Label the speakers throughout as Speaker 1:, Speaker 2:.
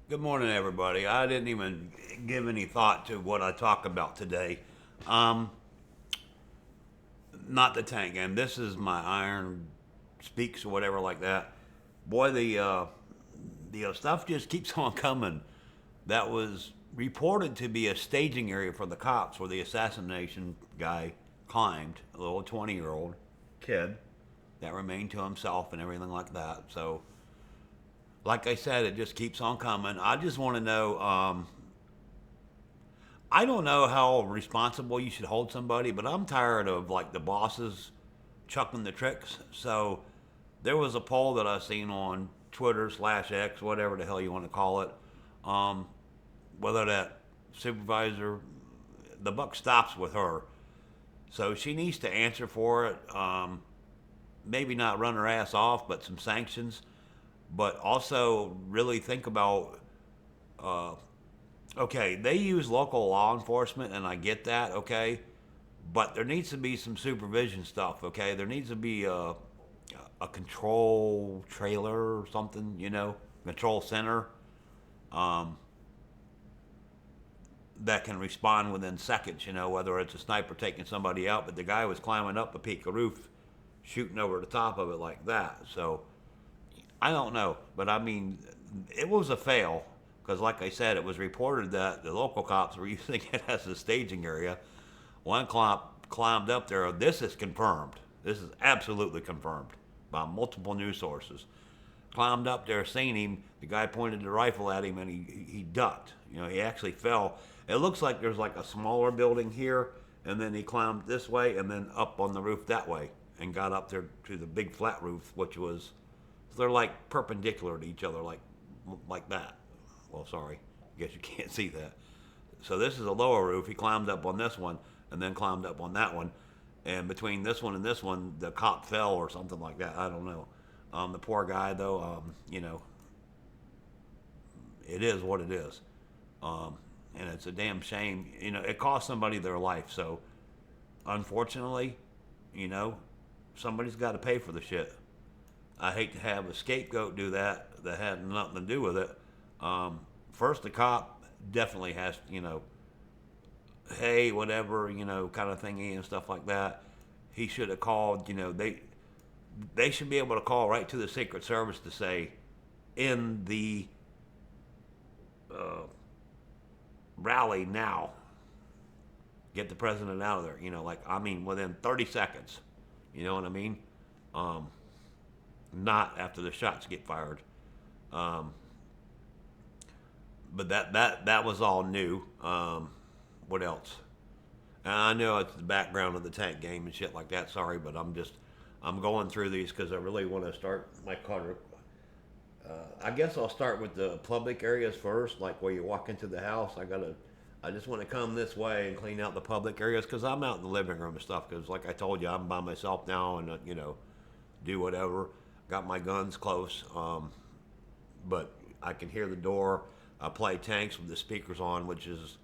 Speaker 1: Good morning, everybody. I didn't even give any thought to what I talk about today. Um, Not the tank game. This is my Iron Speaks or whatever like that. Boy, the stuff just keeps on coming. That was reported to be a staging area for the cops where the assassination guy climbed, a little 20-year-old kid that remained to himself and everything like that. So, like I said, it just keeps on coming. I just want to know. I don't know how responsible you should hold somebody, but I'm tired of like the bosses chucking the tricks. So there was a poll that I seen on Twitter/X, whatever the hell you want to call it, um, whether that supervisor, the buck stops with her. So she needs to answer for it. Maybe not run her ass off, but some sanctions. But also really think about uh, okay, they use local law enforcement, and I get that, okay, but there needs to be some supervision stuff, okay? There needs to be a control trailer or something, control center um, that can respond within seconds, whether it's a sniper taking somebody out, but the guy was climbing up a peak of roof, shooting over the top of it like that. So I don't know, but I mean, it was a fail because, like I said, it was reported that the local cops were using it as a staging area. One cop climbed up there. This is confirmed. This is absolutely confirmed by multiple news sources. Climbed up there, seen him. The guy pointed the rifle at him, and he ducked. He actually fell. It looks like there's like a smaller building here, and then he climbed this way, and then up on the roof that way, and got up there to the big flat roof, which was so they're like perpendicular to each other, like that. Well, sorry, I guess you can't see that. So this is a lower roof. He climbed up on this one, and then climbed up on that one. And between this one and this one, the cop fell or something like that. I don't know. The poor guy, though, it is what it is. Um, and it's a damn shame. It cost somebody their life. So, unfortunately, you know, somebody's got to pay for the shit. I hate to have a scapegoat do that had nothing to do with it. First, the cop definitely has, hey, whatever, kind of thingy and stuff like that. He should have called, they should be able to call right to the Secret Service to say, in the uh, rally now, get the president out of there. Within 30 seconds. You know what I mean? Um, Not after the shots get fired. Um, but that was all new. What else? And I know it's the background of the tank game and shit like that. Sorry, but I'm going through these because I really want to start my car. I guess I'll start with the public areas first, like where you walk into the house. I just want to come this way and clean out the public areas because I'm out in the living room and stuff. Because like I told you, I'm by myself now and do whatever. Got my guns close, but I can hear the door. I play tanks with the speakers on, which is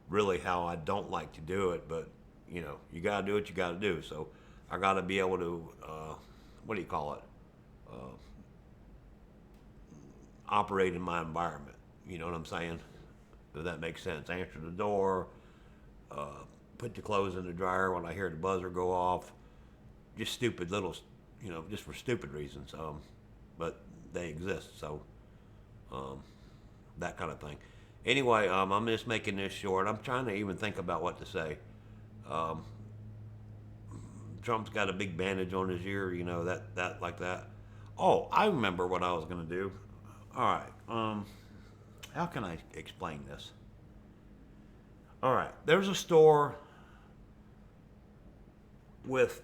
Speaker 1: really how I don't like to do it. But you gotta do what you gotta do. So I gotta be able to, what do you call it? Uh, Operate in my environment. You know what I'm saying? If that makes sense. Answer the door. Uh, Put the clothes in the dryer when I hear the buzzer go off. Just stupid little, just for stupid reasons. But they exist. So um, that kind of thing. Anyway, I'm just making this short. I'm trying to even think about what to say. Um, Trump's got a big bandage on his ear, that like that. Oh, I remember what I was gonna do. All right. How can I explain this? All right. There's a store with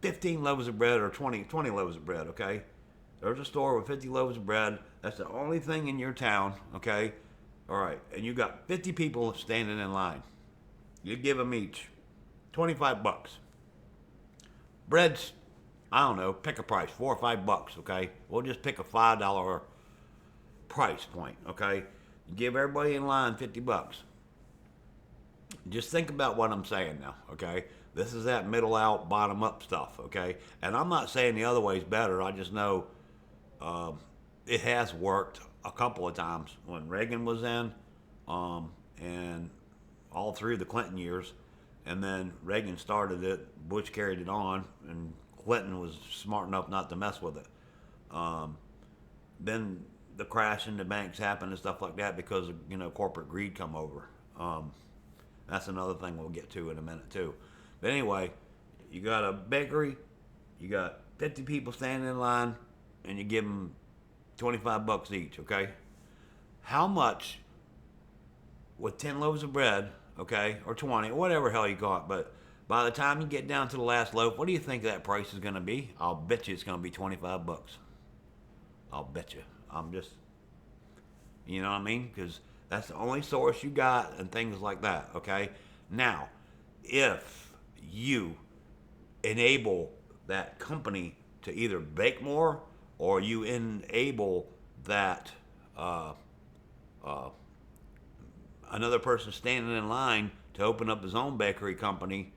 Speaker 1: 15 loaves of bread or 20 loaves of bread. Okay. There's a store with 50 loaves of bread. That's the only thing in your town. Okay. All right. And you got 50 people standing in line. You give them each $25. Bread's, I don't know, pick a price, $4 or $5, okay? We'll just pick a $5 price point, okay? You give everybody in line $50. Just think about what I'm saying now, okay? This is that middle out, bottom up stuff, okay? And I'm not saying the other way's better. I just know um, it has worked a couple of times when Reagan was in, and all through the Clinton years, and then Reagan started it, Bush carried it on, and Clinton was smart enough not to mess with it. Um, then the crash in the banks happened and stuff like that because of, corporate greed come over. Um, that's another thing we'll get to in a minute too. But anyway, you got a bakery, you got 50 people standing in line, and you give them $25 each. Okay, how much with 10 loaves of bread? Okay, or 20, or whatever hell you got. But by the time you get down to the last loaf, what do you think that price is going to be? I'll bet you it's going to be $25. I'll bet you. I'm just, you know what I mean? Because that's the only source you got and things like that, okay? Now, if you enable that company to either bake more or you enable that uh, another person standing in line to open up his own bakery company,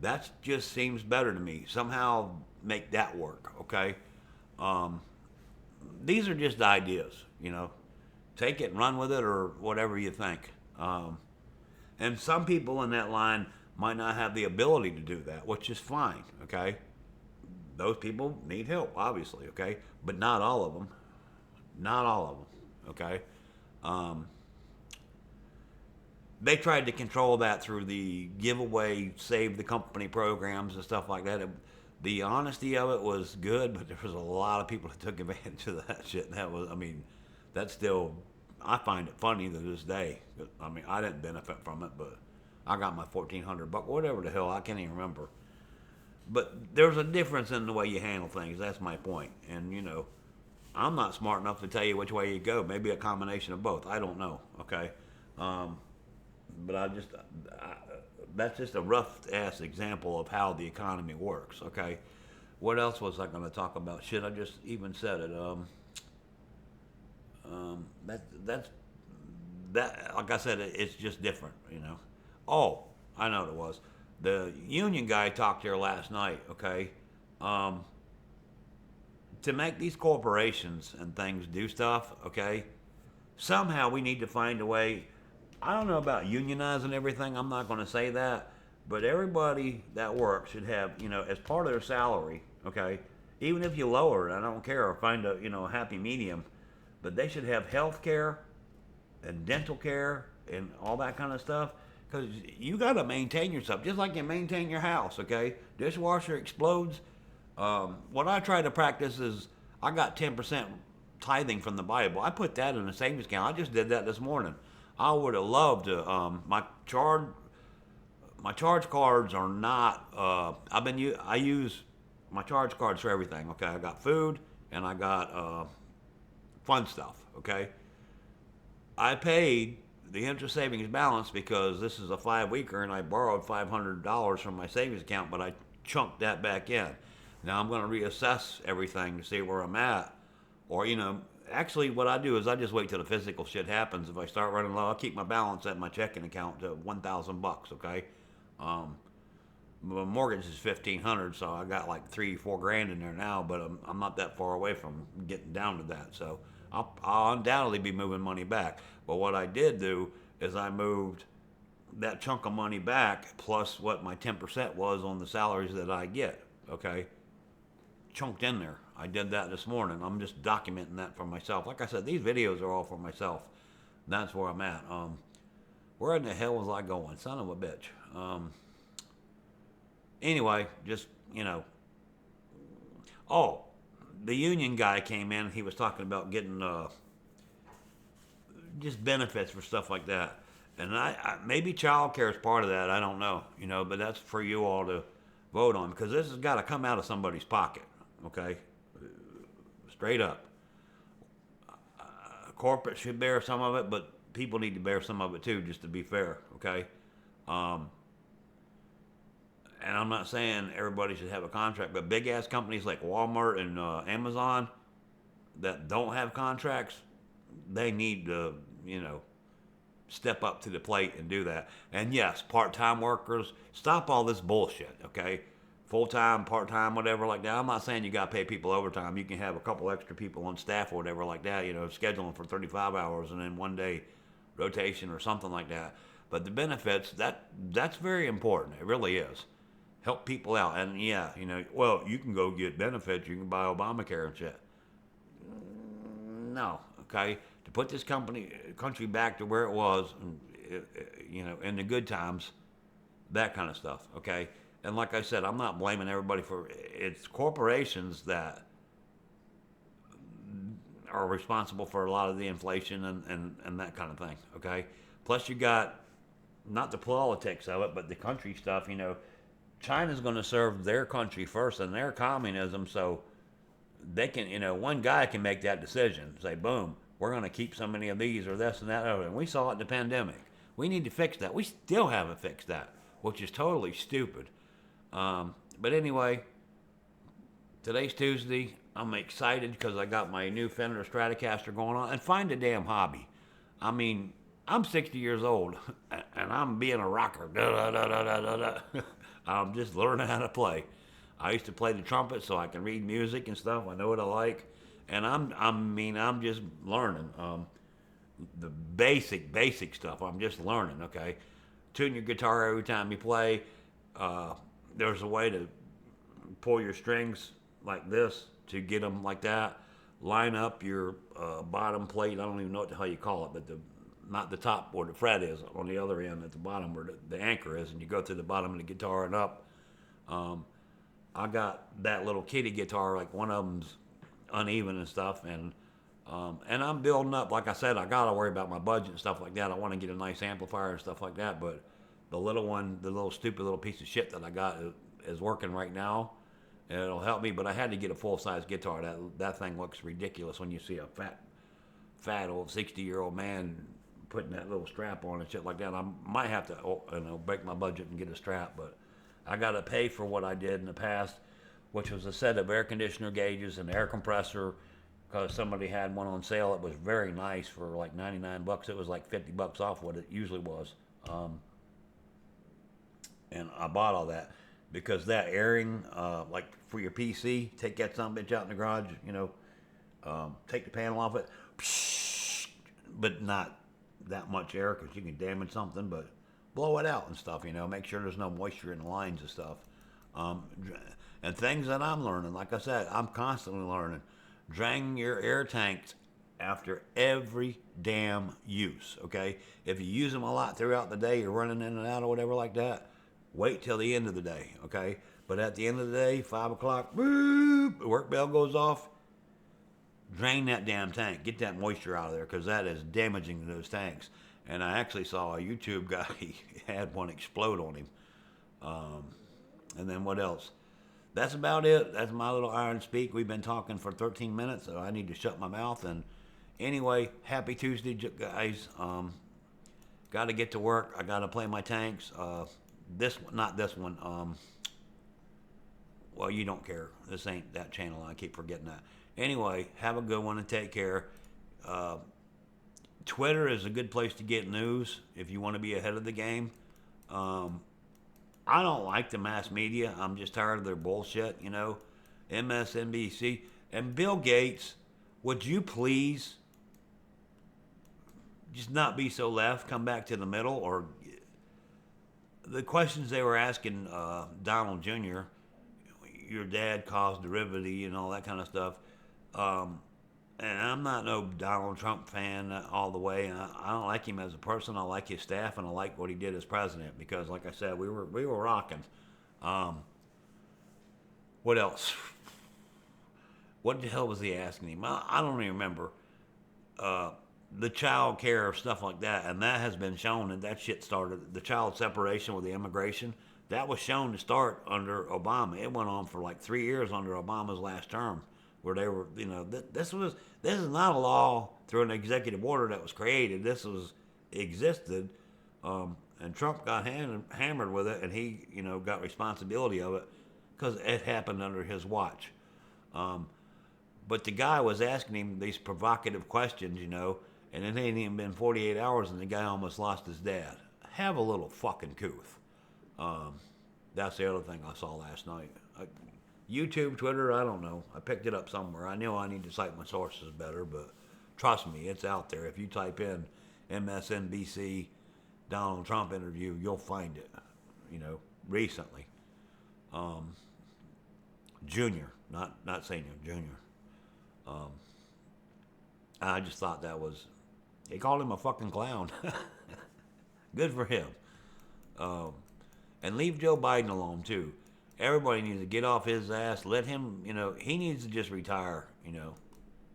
Speaker 1: that just seems better to me. Somehow make that work, okay? Um, these are just ideas. Take it and run with it or whatever you think. And some people in that line might not have the ability to do that, which is fine, okay? Those people need help, obviously, okay? But not all of them. Not all of them, okay? Um, they tried to control that through the giveaway, save the company programs and stuff like that. The honesty of it was good, but there was a lot of people that took advantage of that shit. And that's still, I find it funny to this day. I didn't benefit from it, but I got my $1,400, whatever the hell, I can't even remember. But there's a difference in the way you handle things. That's my point. And I'm not smart enough to tell you which way you go. Maybe a combination of both. I don't know. Okay. But that's just a rough ass example of how the economy works. Okay. What else was I going to talk about? Shit, I just even said it. That's that. Like I said, it's just different. Oh, I know what it was. The union guy talked here last night. Okay. To make these corporations and things do stuff. Okay. Somehow we need to find a way. I don't know about unionizing everything. I'm not going to say that, but everybody that works should have, as part of their salary, okay? Even if you lower it, I don't care, or find a happy medium, but they should have health care and dental care and all that kind of stuff, because you got to maintain yourself, just like you maintain your house, okay? Dishwasher explodes. What I try to practice is I got 10% tithing from the Bible. I put that in a savings account. I just did that this morning. I would have loved to. My charge cards are not. I use my charge cards for everything. Okay, I got food and I got fun stuff. Okay, I paid the interest savings balance because this is a 5-weeker and I borrowed $500 from my savings account, but I chunked that back in. Now I'm going to reassess everything to see where I'm at, or actually, what I do is I just wait till the physical shit happens. If I start running low, I'll keep my balance at my checking account to $1,000. Okay, my mortgage is $1,500, so I got like $3-4 grand in there now. But I'm not that far away from getting down to that. So I'll undoubtedly be moving money back. But what I did do is I moved that chunk of money back plus what my 10% was on the salaries that I get. Okay, chunked in there. I did that this morning. I'm just documenting that for myself. Like I said, these videos are all for myself. That's where I'm at. Where in the hell was I going? Son of a bitch. Anyway, just, Oh, the union guy came in. He was talking about getting just benefits for stuff like that. And maybe child care is part of that. I don't know. But that's for you all to vote on, because this has got to come out of somebody's pocket. Okay? Straight up. Corporate should bear some of it, but people need to bear some of it too, just to be fair, okay? And I'm not saying everybody should have a contract, but big ass companies like Walmart and Amazon that don't have contracts, they need to, step up to the plate and do that. And yes, part-time workers, stop all this bullshit, okay? full-time, part-time, whatever like that. I'm not saying you got to pay people overtime. You can have a couple extra people on staff or whatever like that, scheduling for 35 hours and then one day rotation or something like that. But the benefits, that's very important. It really is. Help people out. And yeah, well, you can go get benefits. You can buy Obamacare and shit. No, okay? To put this country back to where it was, in the good times, that kind of stuff, okay? And like I said, I'm not blaming everybody for it's corporations that are responsible for a lot of the inflation and that kind of thing, okay? Plus, you got not the politics of it, but the country stuff, China's going to serve their country first and their communism, so they can, one guy can make that decision, say, boom, we're going to keep so many of these or this and that. And we saw it in the pandemic. We need to fix that. We still haven't fixed that, which is totally stupid. But anyway, today's Tuesday. I'm excited because I got my new Fender Stratocaster going on. And find a damn hobby. I mean, I'm 60 years old, and I'm being a rocker. I'm just learning how to play. I used to play the trumpet so I can read music and stuff. I know what I like, and I'm just learning the basic stuff. I'm just learning. Okay, tune your guitar every time you play. There's a way to pull your strings like this to get them like that. Line up your bottom plate. I don't even know what the hell you call it, but not the top where the fret is, on the other end at the bottom where the anchor is, and you go through the bottom of the guitar and up. I got that little kitty guitar, like one of them's uneven and stuff, and I'm building up. Like I said, I gotta worry about my budget and stuff like that. I want to get a nice amplifier and stuff like that, but the little one, the little stupid little piece of shit that I got is working right now, and it'll help me. But I had to get a full-size guitar. That thing looks ridiculous when you see a fat old 60-year-old man putting that little strap on and shit like that. I might have to break my budget and get a strap, but I got to pay for what I did in the past, which was a set of air conditioner gauges and air compressor, because somebody had one on sale. It was very nice for like 99 bucks. It was like 50 bucks off what it usually was. And I bought all that because that airing, like for your PC, take that son of a bitch out in the garage, take the panel off it, but not that much air because you can damage something, but blow it out and stuff, make sure there's no moisture in the lines and stuff. And things that I'm learning, like I said, I'm constantly learning. Drain your air tanks after every damn use, okay? If you use them a lot throughout the day, you're running in and out or whatever like that, wait till the end of the day, okay? But at the end of the day, 5 o'clock, boop, the work bell goes off, drain that damn tank. Get that moisture out of there because that is damaging those tanks. And I actually saw a YouTube guy had one explode on him. And then what else? That's about it. That's my little Iron Speak. We've been talking for 13 minutes, so I need to shut my mouth. And anyway, happy Tuesday, guys. Got to get to work. I got to play my tanks. Not this one. Well, you don't care. This ain't that channel. I keep forgetting that. Anyway, have a good one and take care. Twitter is a good place to get news if you want to be ahead of the game. I don't like the mass media. I'm just tired of their bullshit, MSNBC. And Bill Gates, would you please just not be so left, come back to the middle? Or the questions they were asking Donald Jr., your dad caused derivative and all that kind of stuff. And I'm not no Donald Trump fan all the way. I don't like him as a person. I like his staff, and I like what he did as president because, like I said, we were rocking. What else? What the hell was he asking him? I don't even remember. The child care stuff like that, and that has been shown, and that shit started. The child separation with the immigration, that was shown to start under Obama. It went on for like 3 years under Obama's last term. Where they were, this is not a law through an executive order that was created. This existed, and Trump got hammered with it, and he, got responsibility of it because it happened under his watch. But the guy was asking him these provocative questions, and it ain't even been 48 hours, and the guy almost lost his dad. Have a little fucking couth. That's the other thing I saw last night. YouTube, Twitter, I don't know. I picked it up somewhere. I know I need to cite my sources better, but trust me, it's out there. If you type in MSNBC Donald Trump interview, you'll find it. You know, recently. Junior, not senior, junior. Um, I just thought that was. They called him a fucking clown. Good for him. Um, and leave Joe Biden alone too. Everybody needs to get off his ass. Let him, he needs to just retire.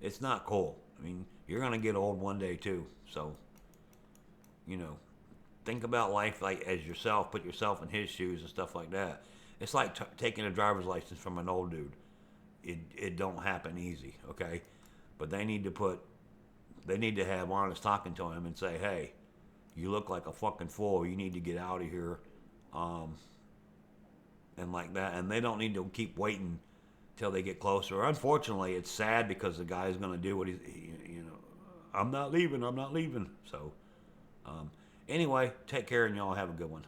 Speaker 1: It's not cool. I mean, you're gonna get old one day too. So, you know, think about life like as yourself. Put yourself in his shoes and stuff like that. It's like taking a driver's license from an old dude. It don't happen easy, okay? But they need to have honest talking to him and say, hey, you look like a fucking fool. You need to get out of here. And like that. And they don't need to keep waiting till they get closer. Unfortunately, it's sad because the guy's going to do what I'm not leaving. So, anyway, take care and y'all have a good one.